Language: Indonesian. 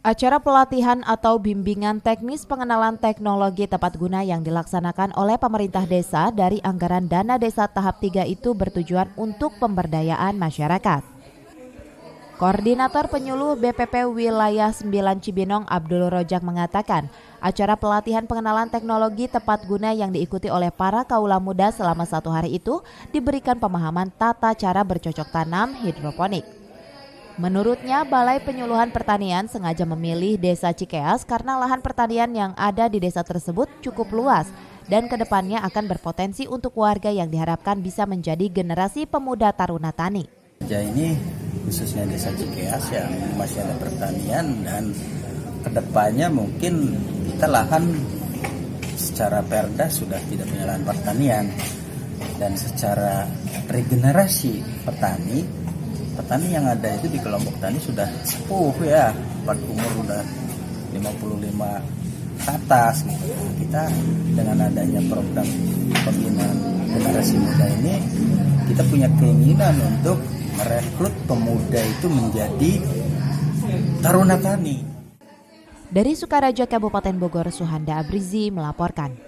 Acara pelatihan atau bimbingan teknis pengenalan teknologi tepat guna yang dilaksanakan oleh pemerintah desa dari anggaran dana desa tahap 3 itu bertujuan untuk pemberdayaan masyarakat. Koordinator Penyuluh BPP Wilayah 9 Cibinong Abdul Rojak mengatakan, acara pelatihan pengenalan teknologi tepat guna yang diikuti oleh para kaula muda selama 1 hari itu diberikan pemahaman tata cara bercocok tanam hidroponik. Menurutnya, Balai Penyuluhan Pertanian sengaja memilih Desa Cikeas karena lahan pertanian yang ada di desa tersebut cukup luas dan kedepannya akan berpotensi untuk warga yang diharapkan bisa menjadi generasi pemuda taruna tani. Ini khususnya Desa Cikeas yang masih ada pertanian dan kedepannya mungkin kita lahan secara perda sudah tidak punya lahan pertanian dan secara regenerasi petani yang ada itu di kelompok tani sudah sepuh ya, umur udah 55 ke atas gitu. Kita dengan adanya program pembinaan generasi muda ini kita punya keinginan untuk merekrut pemuda itu menjadi taruna tani. Dari Sukaraja, Kabupaten Bogor, Suhanda Abrizi melaporkan.